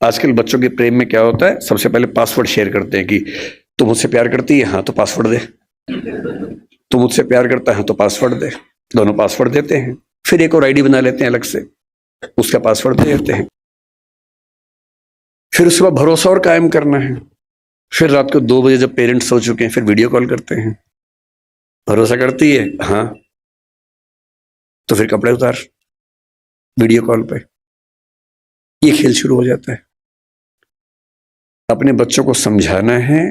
आजकल बच्चों के प्रेम में क्या होता है, सबसे पहले पासवर्ड शेयर करते हैं कि तू मुझसे प्यार करती है, हाँ तो पासवर्ड दे, तू मुझसे प्यार करता है तो पासवर्ड दे। दोनों पासवर्ड देते हैं, फिर एक और आईडी बना लेते हैं अलग से, उसका पासवर्ड दे देते हैं। फिर उसके बाद भरोसा और कायम करना है। फिर रात को 2 बजे जब पेरेंट्स सो चुके हैं, फिर वीडियो कॉल करते हैं। भरोसा करती है, हाँ, तो फिर कपड़े उतार वीडियो कॉल पे। ये खेल शुरू हो जाता है। अपने बच्चों को समझाना है,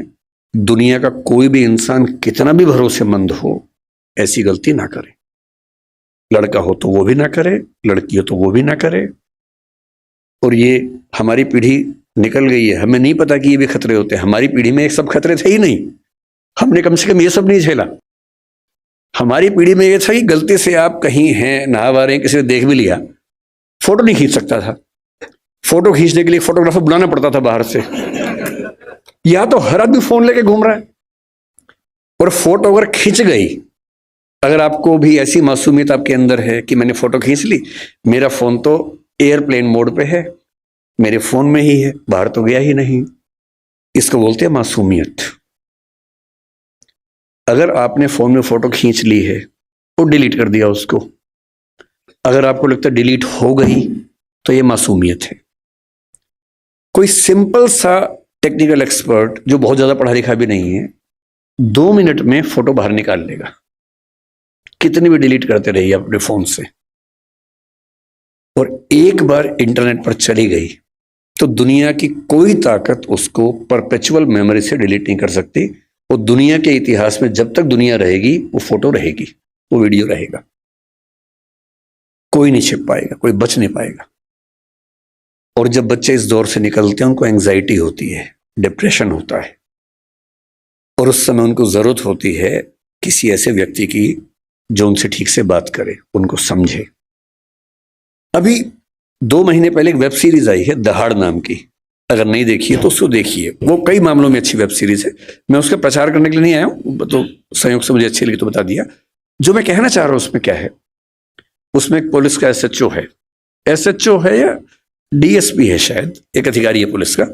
दुनिया का कोई भी इंसान कितना भी भरोसेमंद हो, ऐसी गलती ना करे। लड़का हो तो वो भी ना करे, लड़की हो तो वो भी ना करे। और ये हमारी पीढ़ी निकल गई है, हमें नहीं पता कि ये भी खतरे होते हैं। हमारी पीढ़ी में ये सब खतरे थे ही नहीं, हमने कम से कम ये सब नहीं झेला। हमारी पीढ़ी में ये था कि गलती से आप कहीं हैं, नहा रहे हैं, किसी ने देख भी लिया, फोटो नहीं खींच सकता था। फोटो खींचने के लिए फोटोग्राफर बुलाना पड़ता था बाहर से, या तो हर आदमी फोन लेके घूम रहा है। और फोटो अगर खींच गई, अगर आपको भी ऐसी मासूमियत आपके अंदर है कि मैंने फोटो खींच ली, मेरा फोन तो एयरप्लेन मोड पे है, मेरे फोन में ही है, बाहर तो गया ही नहीं, इसको बोलते हैं मासूमियत। अगर आपने फोन में फोटो खींच ली है और डिलीट कर दिया उसको, अगर आपको लगता है डिलीट हो गई, तो ये मासूमियत है। कोई सिंपल सा टेक्निकल एक्सपर्ट जो बहुत ज्यादा पढ़ा लिखा भी नहीं है, 2 मिनट में फोटो बाहर निकाल लेगा, कितनी भी डिलीट करते रहिए अपने फोन से। और एक बार इंटरनेट पर चली गई तो दुनिया की कोई ताकत उसको परपेचुअल मेमोरी से डिलीट नहीं कर सकती। और दुनिया के इतिहास में जब तक दुनिया रहेगी, वो फोटो रहेगी, वो वीडियो रहेगा, कोई नहीं छिप पाएगा, कोई बच नहीं पाएगा। और जब बच्चे इस दौर से निकलते हैं, उनको एंजाइटी होती है, डिप्रेशन होता है, और उस समय उनको जरूरत होती है किसी ऐसे व्यक्ति की जो उनसे ठीक से बात करे, उनको समझे। अभी 2 महीने पहले एक वेब सीरीज आई है दहाड़ नाम की, अगर नहीं देखी है तो उसको देखिए। वो कई मामलों में अच्छी वेब सीरीज है। मैं उसका प्रचार करने के लिए नहीं आया हूं, तो संयोग से मुझे अच्छी लगी तो बता दिया। जो मैं कहना चाह रहा हूं उसमें क्या है, उसमें एक पुलिस का एसएचओ है, एसएचओ है या डीएसपी है शायद, एक अधिकारी है पुलिस का।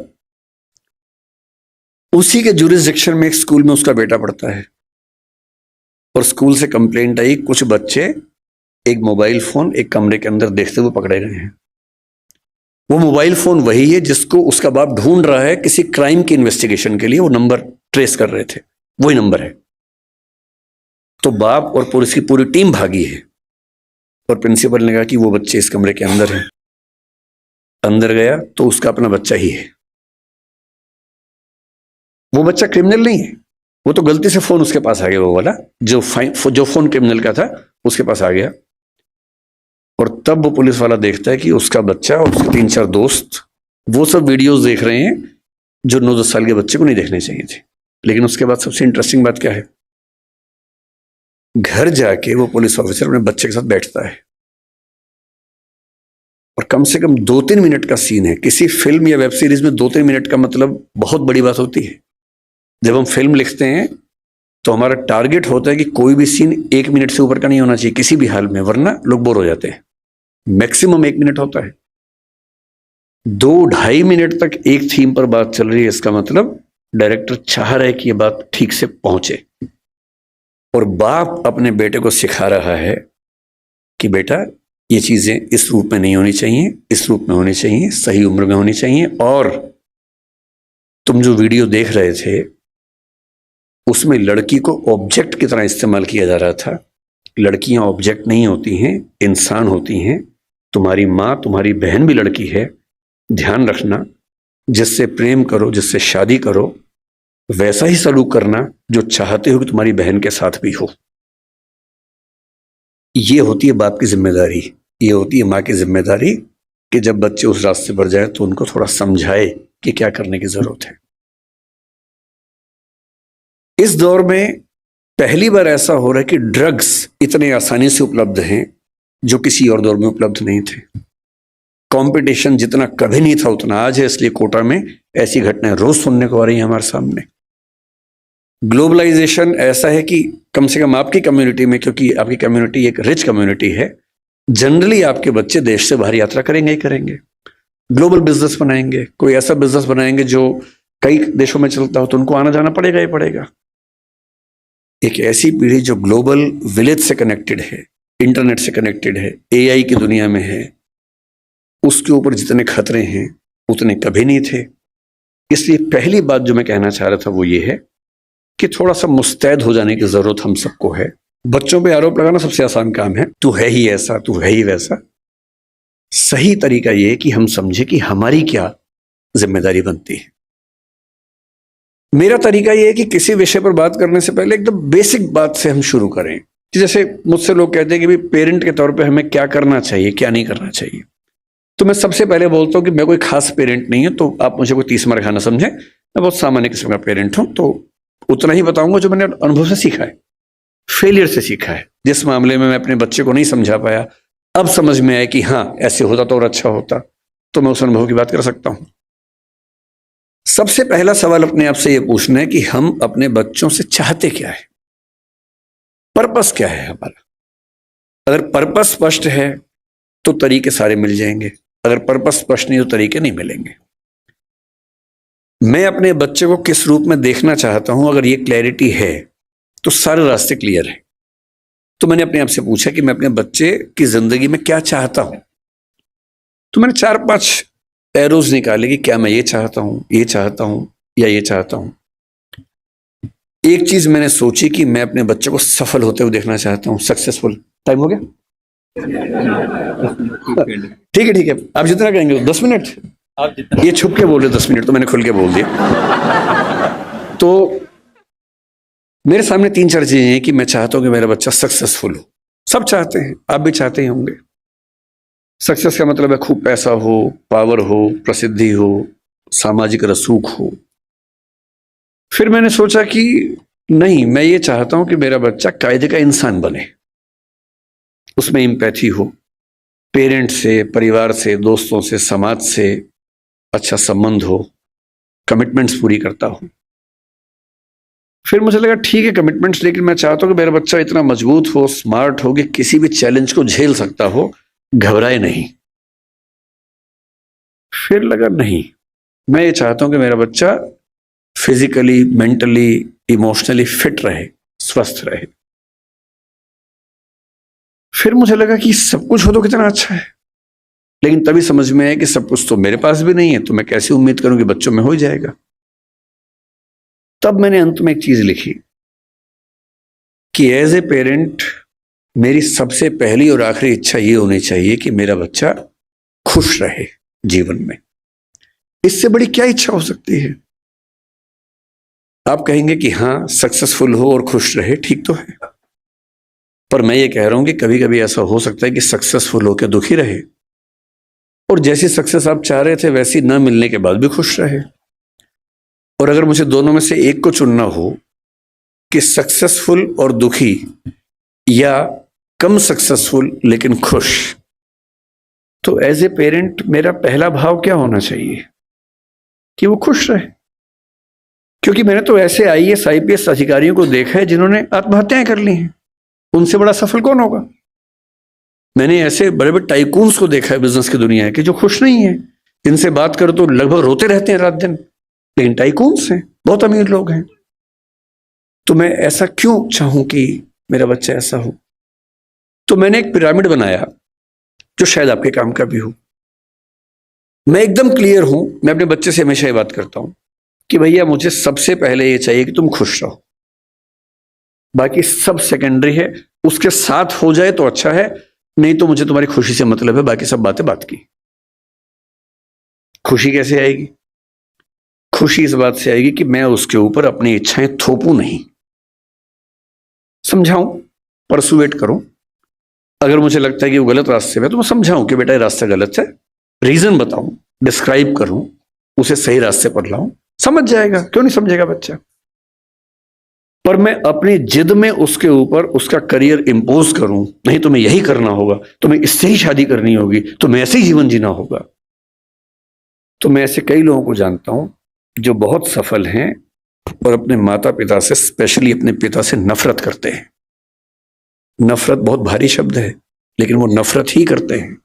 उसी के जुरिसडिक्शन में एक स्कूल में उसका बेटा पढ़ता है, और स्कूल से कंप्लेंट आई, कुछ बच्चे एक मोबाइल फोन एक कमरे के अंदर देखते हुए पकड़े गए हैं। वो मोबाइल फोन वही है जिसको उसका बाप ढूंढ रहा है किसी क्राइम की इन्वेस्टिगेशन के लिए, वो नंबर ट्रेस कर रहे थे, वही नंबर है। तो बाप और पुलिस की पूरी टीम भागी है, और प्रिंसिपल ने कहा कि वो बच्चे इस कमरे के अंदर हैं। अंदर गया तो उसका अपना बच्चा ही है। वो बच्चा क्रिमिनल नहीं है, वो तो गलती से फोन उसके पास आ गया, वो वाला जो फोन क्रिमिनल का था उसके पास आ गया। और तब वो पुलिस वाला देखता है कि उसका बच्चा और उसके 3-4 दोस्त वो सब वीडियोस देख रहे हैं जो 9-10 साल के बच्चे को नहीं देखने चाहिए थे। लेकिन उसके बाद सबसे इंटरेस्टिंग बात क्या है, घर जाके वो पुलिस ऑफिसर अपने बच्चे के साथ बैठता है, और कम से कम 2-3 मिनट का सीन है। किसी फिल्म या वेब सीरीज में 2-3 मिनट का मतलब बहुत बड़ी बात होती है। जब हम फिल्म लिखते हैं तो हमारा टारगेट होता है कि कोई भी सीन 1 मिनट से ऊपर का नहीं होना चाहिए किसी भी हाल में, वरना लोग बोर हो जाते हैं। मैक्सिमम 1 मिनट होता है। 2-2.5 मिनट तक एक थीम पर बात चल रही है, इसका मतलब डायरेक्टर चाह रहा है कि यह बात ठीक से पहुंचे। और बाप अपने बेटे को सिखा रहा है कि बेटा ये चीजें इस रूप में नहीं होनी चाहिए, इस रूप में होनी चाहिए, सही उम्र में होनी चाहिए। और तुम जो वीडियो देख रहे थे उसमें लड़की को ऑब्जेक्ट की तरह इस्तेमाल किया जा रहा था। लड़कियां ऑब्जेक्ट नहीं होती हैं, इंसान होती हैं। तुम्हारी माँ, तुम्हारी बहन भी लड़की है। ध्यान रखना, जिससे प्रेम करो, जिससे शादी करो, वैसा ही सलूक करना जो चाहते हो कि तुम्हारी बहन के साथ भी हो। ये होती है बाप की जिम्मेदारी, ये होती है माँ की जिम्मेदारी कि जब बच्चे उस रास्ते पर जाए तो उनको थोड़ा समझाए कि क्या करने की जरूरत है। इस दौर में पहली बार ऐसा हो रहा है कि ड्रग्स इतने आसानी से उपलब्ध हैं जो किसी और दौर में उपलब्ध नहीं थे। कंपटीशन जितना कभी नहीं था उतना आज है, इसलिए कोटा में ऐसी घटनाएं रोज सुनने को आ रही हैं हमारे सामने। ग्लोबलाइजेशन ऐसा है कि कम से कम आपकी कम्युनिटी में, क्योंकि आपकी कम्युनिटी एक रिच कम्युनिटी है, जनरली आपके बच्चे देश से बाहर यात्रा करेंगे ही करेंगे। ग्लोबल बिजनेस बनाएंगे, कोई ऐसा बिजनेस बनाएंगे जो कई देशों में चलता हो, तो उनको आना जाना पड़ेगा ही पड़ेगा। एक ऐसी पीढ़ी जो ग्लोबल विलेज से कनेक्टेड है, इंटरनेट से कनेक्टेड है, एआई की दुनिया में है, उसके ऊपर जितने खतरे हैं उतने कभी नहीं थे। इसलिए पहली बात जो मैं कहना चाह रहा था वो ये है कि थोड़ा सा मुस्तैद हो जाने की जरूरत हम सबको है। बच्चों पे आरोप लगाना सबसे आसान काम है, तू है ही ऐसा, तू है ही वैसा। सही तरीका ये है कि हम समझे कि हमारी क्या जिम्मेदारी बनती है। मेरा तरीका ये है कि किसी विषय पर बात करने से पहले एकदम बेसिक बात से हम शुरू करें। जैसे मुझसे लोग कहते हैं कि भाई पेरेंट के तौर पे हमें क्या करना चाहिए, क्या नहीं करना चाहिए। तो मैं सबसे पहले बोलता हूँ कि मैं कोई खास पेरेंट नहीं हूं, तो आप मुझे कोई 30 मार खाना समझे। मैं बहुत सामान्य किस्म का पेरेंट हूं, तो उतना ही बताऊंगा जो मैंने अनुभव से सीखा है, फेलियर से सीखा है। जिस मामले में मैं अपने बच्चे को नहीं समझा पाया, अब समझ में आया कि हाँ ऐसे होता तो और अच्छा होता, तो मैं उस अनुभव की बात कर सकता हूं। सबसे पहला सवाल अपने आप से यह पूछना है कि हम अपने बच्चों से चाहते क्या है, पर्पस क्या है हमारा। अगर पर्पस स्पष्ट है तो तरीके सारे मिल जाएंगे, अगर पर्पस स्पष्ट नहीं तो तरीके नहीं मिलेंगे। मैं अपने बच्चे को किस रूप में देखना चाहता हूं, अगर ये क्लैरिटी है तो सारे रास्ते क्लियर हैं। तो मैंने अपने आप से पूछा कि मैं अपने बच्चे की जिंदगी में क्या चाहता हूं। तो मैंने 4-5 एरोज निकाले कि क्या मैं ये चाहता हूं, ये चाहता हूं या ये चाहता हूं। एक चीज मैंने सोची कि मैं अपने बच्चे को सफल होते हुए देखना चाहता हूं, सक्सेसफुल। टाइम हो गया? ठीक है ठीक है, आप जितना कहेंगे 10 मिनट। आप जितना, ये छुप के बोल रहे 10 मिनट, तो मैंने खुल के बोल दिया। तो मेरे सामने 3-4 चीजें हैं कि मैं चाहता हूं कि मेरा बच्चा सक्सेसफुल हो। सब चाहते हैं, आप भी चाहते ही होंगे। सक्सेस का मतलब है खूब पैसा हो, पावर हो, प्रसिद्धि हो, सामाजिक रसूख हो। फिर मैंने सोचा कि नहीं, मैं ये चाहता हूं कि मेरा बच्चा कायदे का इंसान बने, उसमें एम्पैथी हो, पेरेंट से, परिवार से, दोस्तों से, समाज से अच्छा संबंध हो, कमिटमेंट्स पूरी करता हो। फिर मुझे लगा ठीक है कमिटमेंट्स, लेकिन मैं चाहता हूं कि मेरा बच्चा इतना मजबूत हो, स्मार्ट हो कि किसी भी चैलेंज को झेल सकता हो, घबराए नहीं। फिर लगा नहीं, मैं ये चाहता हूं कि मेरा बच्चा फिजिकली, मेंटली, इमोशनली फिट रहे, स्वस्थ रहे। फिर मुझे लगा कि सब कुछ हो तो कितना अच्छा है, लेकिन तभी समझ में आया कि सब कुछ तो मेरे पास भी नहीं है, तो मैं कैसे उम्मीद करूं कि बच्चों में हो जाएगा। तब मैंने अंत में एक चीज लिखी कि एज ए पेरेंट मेरी सबसे पहली और आखिरी इच्छा ये होनी चाहिए कि मेरा बच्चा खुश रहे जीवन में। इससे बड़ी क्या इच्छा हो सकती है? आप कहेंगे कि हाँ सक्सेसफुल हो और खुश रहे, ठीक तो है, पर मैं ये कह रहा हूं कि कभी कभी ऐसा हो सकता है कि सक्सेसफुल होकर दुखी रहे, और जैसी सक्सेस आप चाह रहे थे वैसी न मिलने के बाद भी खुश रहे। और अगर मुझे दोनों में से एक को चुनना हो कि सक्सेसफुल और दुखी, या कम सक्सेसफुल लेकिन खुश, तो एज ए पेरेंट मेरा पहला भाव क्या होना चाहिए? कि वो खुश रहे। क्योंकि मैंने तो ऐसे आईएएस आईपीएस अधिकारियों को देखा है जिन्होंने आत्महत्याएं कर ली हैं, उनसे बड़ा सफल कौन होगा? मैंने ऐसे बड़े बड़े टाइकून्स को देखा है बिजनेस की दुनिया के, जो खुश नहीं है, जिनसे बात करो तो लगभग रोते रहते हैं रात दिन, लेकिन टाइकून्स हैं, बहुत अमीर लोग हैं। तो मैं ऐसा क्यों चाहूं कि मेरा बच्चा ऐसा हो? तो मैंने एक पिरामिड बनाया जो शायद आपके काम का भी हो। मैं एकदम क्लियर हूं, मैं अपने बच्चे से हमेशा ये बात करता हूं कि भैया मुझे सबसे पहले ये चाहिए कि तुम खुश रहो, बाकी सब सेकेंडरी है। उसके साथ हो जाए तो अच्छा है, नहीं तो मुझे तुम्हारी खुशी से मतलब है, बाकी सब बातें बात की। खुशी कैसे आएगी? खुशी इस बात से आएगी कि मैं उसके ऊपर अपनी इच्छाएं थोपूं नहीं, समझाऊं, परसुएट करूं। अगर मुझे लगता है कि वो गलत रास्ते में, तो मैं समझाऊं कि बेटा ये रास्ता गलत है, रीजन बताऊं, डिस्क्राइब करूं, उसे सही रास्ते पर लाऊं, समझ जाएगा। क्यों नहीं समझेगा बच्चा? पर मैं अपनी जिद में उसके ऊपर उसका करियर इंपोज करूं, नहीं तुम्हें यही करना होगा, तुम्हें इससे ही शादी करनी होगी, तुम्हें ऐसे ही जीवन जीना होगा। तो मैं ऐसे कई लोगों को जानता हूं जो बहुत सफल हैं और अपने माता पिता से, स्पेशली अपने पिता से नफरत करते हैं। नफरत बहुत भारी शब्द है, लेकिन वो नफरत ही करते हैं।